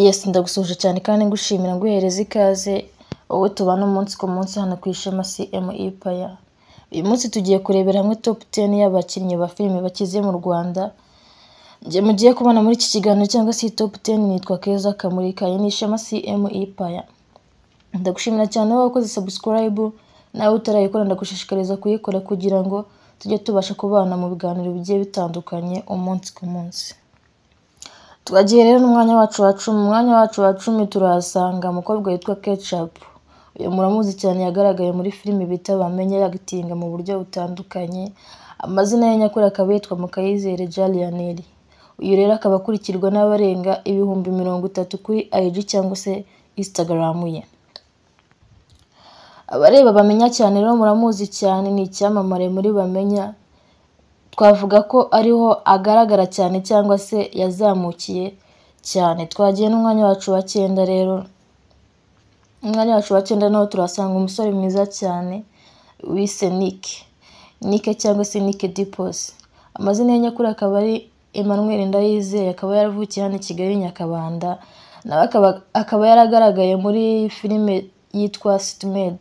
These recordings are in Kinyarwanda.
Yes, ndagusuje cyane kandi ngushimira nguhereza ikaze wowe tubana umunsi ku munsi hano ku Ishema CME Empire. Uyu munsi tugiye kurebera hamwe top 10 y'abakinnyi ba filime bakize mu Rwanda. Nje mugiye kubona muri iki kiganiro cyangwa se top 10 nitwa Keza Kamurika ni Ishema CME Empire. Ndagushimira cyane wowe wakoze subscribe nawe utarayikora ndagushishikariza kuyikora kugira ngo tujye tubasha kubana mu biganiro bigiye bitandukanye umunsi ku munsi. Twagiye rero n'umwanya wacu wa 10. Umwanya wacu wa 10 turasanga umukobwa witwa Ketchup. Uyu muramuzi cyane yagaragaye muri filime bita Bamenye yagitinga mu buryo butandukanye. Amazina ye nyakuri akaba yitwa Mukayizere Jalianeri. Uyu rero akaba akurikirwa n'abarenga 30,000 kuri IG cyangwa se Instagram ye. Abareba Bamenya cyane rero muramuzi cyane ni icyamamare muri Bamenya. Twavuga ko ariho agaragara cyane cyangwa se yazamukiye cyane. Twagiye n'umwanya wacu wa 9 rero. Umwanya wacu wa 9 naho turasanga umusore mwiza cyane wise Nick cyangwa se Nick Dipos. Amazina ye nyakuri akaba ari Emmanuel Ndayizeye, akaba yaravukiye hano i Kigali Nyakabanda. Nawe akaba yaragaragaye muri filime yitwa Sitmed.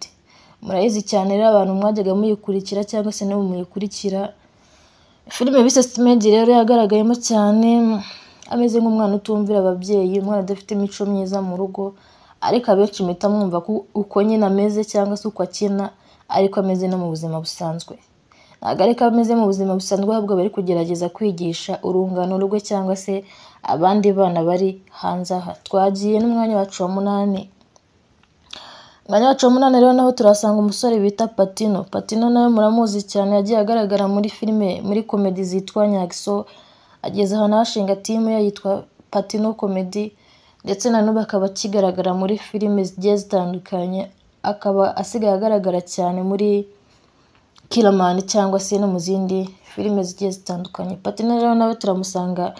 Murayizi cyane rero abantu mwajyaga muyikurikira cyangwa se no muyikurikira. Filime bise Sitmed rero yagaragayemo cyane ameze nk'umwana utumvira ababyeyi, umwana adafite imico myiza mu rugo, ariko abenshi mpita mwumva ko uko nyine ameze cyangwa se uko akina ariko ameze no mu buzima busanzwe. Ntabwo ariko ameze mu buzima busanzwe ahubwo bari kugerageza kwigisha urungano rwe cyangwa se abandi bana bari hanze aha. Twagiye n'umwanya wacu wa 8. Umwanya wacu wa 8 rero naho turasanga umusore bita Patino. Patino nawe muramuzi cyane yagiye agaragara muri filime muri comedy zitwa Nyagso. Ageze ahantu ashinga team ye yitwa Patino Comedy ndetse na n'ubu akaba kigaragara muri filime zigiye zitandukanye. Akaba asigaye agaragara cyane muri Killaman cyangwa se no mu zindi filime zigiye zitandukanye. Patino rero nawe turamusanga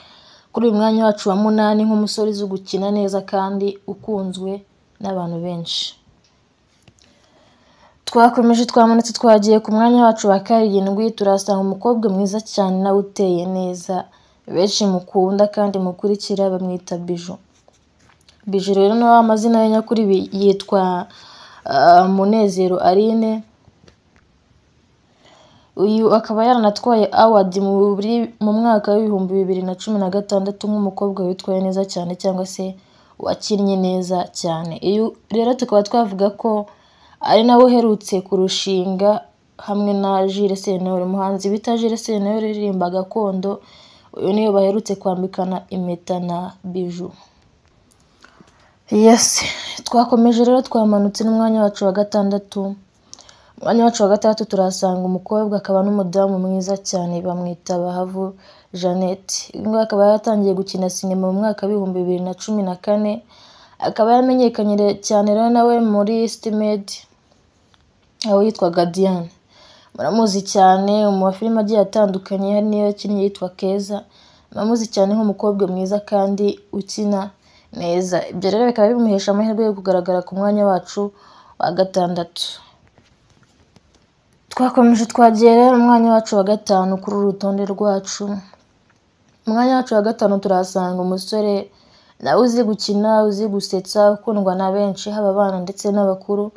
kuri uyu mwanya wacu wa 8 nk'umusore uzi gukina neza kandi ukunzwe n'abantu benshi. Twakomeje twamanutse twagiye ku mwanya wacu wa 7 turasanga umukobwa mwiza cyane nawe uteye neza benshi mukunda kandi mukurikira bamwita Bijou. Bijou rero nawe amazina ye nyakuri yitwa Munezero Aline. Uyu akaba yaranatwaye award mu mwaka wa 2016 nk'umukobwa witwaye neza cyane cyangwa se wakinnye neza cyane. Uyu rero tukaba twavuga ko ari nawe uherutse kurushinga hamwe na Jules Sentore, umuhanzi bita Jules Sentore uririmba gakondo. Uyu niyo baherutse kwambikana impeta na Bijou. Yes, twakomeje rero twamanutse n'umwanya wacu wa 6. Umwanya wacu wa 6 turasanga umukobwa akaba n'umudamu mwiza cyane bamwita Bahavu Jeannette. Uyu akaba yatangiye gukina sinema mu mwaka wa 2014. Akaba yamenyekanye cyane rero nawe muri Sitmed aho yitwaga Diane. Muramuzi cyane mu filime agiye atandukanye, hari niyo yakinnye yitwa Keza. Muramuzi cyane nk'umukobwa mwiza kandi ukina neza. Ibyo rero bikaba bimuhesha amahirwe yo kugaragara ku mwanya wacu wa 6. Twakomeje twagiye rero umwanya wacu wa 5 kuri urutonde rwacu. Umwanya wacu wa 5 turasanga umusore nawe uzi gukina, uzi gusetsa, ukundwa na benshi haba abana ndetse n'abakuru,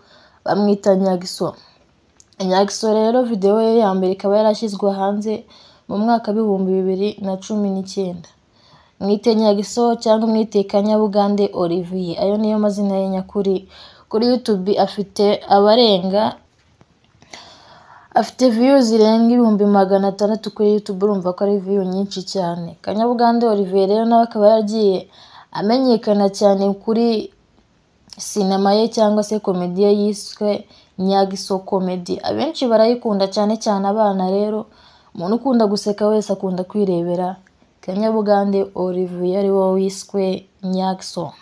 bamwita Nyagso. Nyagso rero video ye ya mbere ikaba yarashyizwe hanze mu mwaka wa 2019. Mwite Nyagso cyangwa mwite Kanyabugande Olivier, ayo niyo mazina ye nyakuri. Kuri YouTube afite views zirenga 600,000 kuri YouTube, urumva ko ari view nyinshi cyane. Kanyabugande Olivier rero nawe akaba yagiye amenyekana cyane kuri sinema ye cyangwa se komedi ye yiswe Nyagso Comedy. Abenshi barayikunda cyane cyane abana rero. Umuntu ukunda guseka wese akunda kwirebera Kanyabugande Olivier ari wo wiswe Nyagso.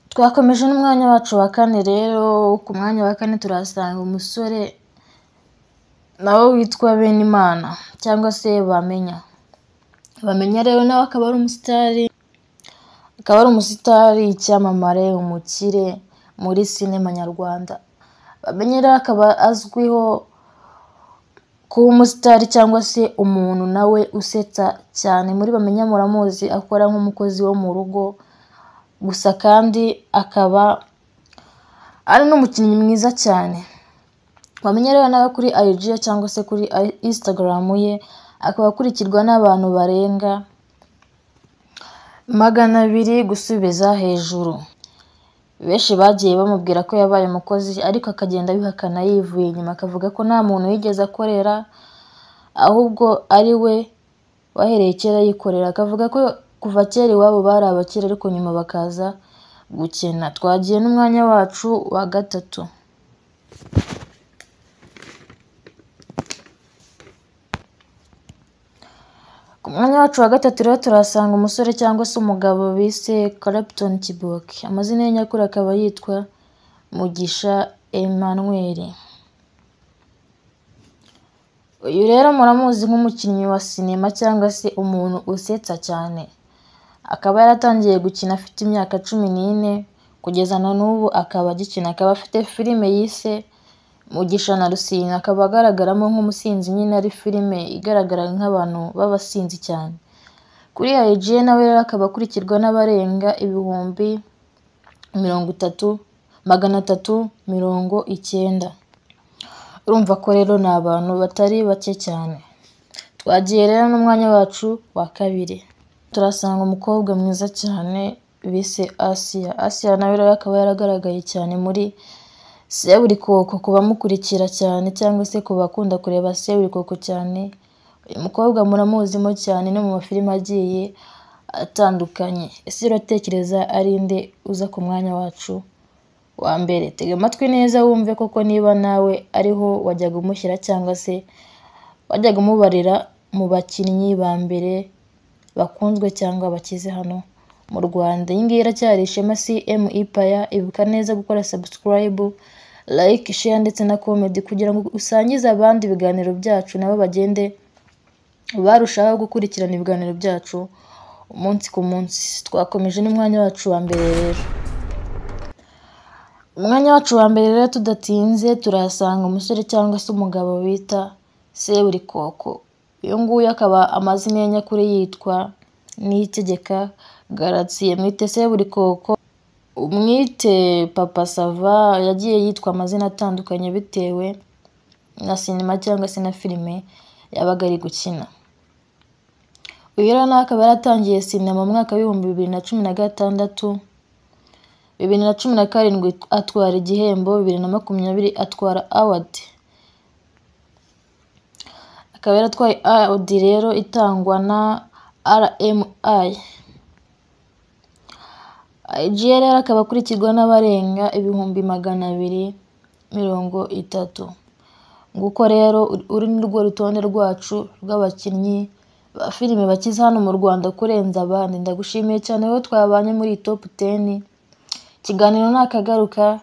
Twakomeje n'umwanya wacu wa 4 rero. Ku mwanya wa 4 turasanga umusore nawe witwa Benimana cyangwa se Bamenya. Bamenya rero nawe akaba ari umusitari icyamamare umukire muri sinema nyarwanda. Bamenya rero akaba azwiho kuba umusitari cyangwa se umuntu nawe usetsa cyane. Muri Bamenya muramuzi akora nk'umukozi wo mu rugo, gusa kandi akaba ari n'umukinnyi mwiza cyane. Bamenya rero nawe kuri IG cyangwa se kuri Instagram ye akaba akurikirwa n'abantu barenga 200 gusubiza hejuru. Benshi bagiye bamubwira ko yabaye umukozi ariko akagenda bihakana yivuye inyuma, akavuga ko nta muntu yigeze akorera ahubwo ari we wahereye kera yikorera. Akavuga ko kuva kera iwabo bari abakire ariko nyuma bakaza gukena. Twagiye n'umwanya wacu wa gatatu. Ku mwanya wacu wa gatatu rero turasanga umusore cyangwa se umugabo bise Clapton Kiboki. Amazina ye nyakuri akaba yitwa Mugisha Emmanuel. Uyu rero muramuzi nk'umukinnyi wa sinema cyangwa se umuntu usetsa cyane. Akaba yaratangiye gukina afite imyaka 14 kugeza na n'ubu akaba agikina. Akaba afite filime yise Mugisha na Rusine, akaba agaragaramo nk'umusinzi nyine, ari filime igaragara nk'abantu b'abasinzi cyane. Kuri IG nawe rero akaba akurikirwa n'abarenga 390. Urumva ko rero ni abantu batari bake cyane. Twagiye rero n'umwanya wacu wa kabiri. Turasanga umukobwa mwiza cyane bise Asia. Asia nawe rero akaba yaragaragaye cyane muri Seburikoko, kuba mukurikira cyane cyangwa se kuba akunda kureba Seburikoko cyane. Uyu mukobwa muramuzimo cyane no mu mafilime agiye atandukanye. Ese uratekereza ari nde uza ku mwanya wacu wa mbere? Tega amatwi neza wumve koko niba nawe ariho wajyaga umushyira cyangwa se wajyaga umubarira mu bakinnyi ba mbere bakunzwe cyangwa bakize hano mu Rwanda. Iyi ngiyi iracyari Ishema CM Empire. Ibuka neza gukora subscribe, like, share ndetse na comment kugira ngo usangize abandi ibiganiro byacu nabo bagende barushaho gukurikirana ibiganiro byacu umunsi ku munsi. Twakomeje n'umwanya wacu wa mbere rero. Umwanya wacu wa mbere rero tudatinze turasanga umusore cyangwa se umugabo bita Seburikoko. Uyu nguyu akaba amazina ye nyakuri yitwa Niyitegeka Gratien. Mwite Seburikoko, umwite Papa Sava. Yagiye yitwa amazina atandukanye bitewe na sinema cyangwa se na filime yabaga ari gukina. Uyu rero nawe akaba yaratangiye sinema mu mwaka wa 2016, 2017 atwara igihembo, 2020 atwara award. Akaba yaratwaye award rero itangwa na RMI. IG rero akaba akurikirwa n'abarenga 230. Nguko rero uri n'urwo rutonde rwacu rw'abakinnyi ba filime bakize hano mu Rwanda kurenza abandi. Ndagushimiye cyane wowe twabanye muri top 10. Ikiganiro nakagaruka.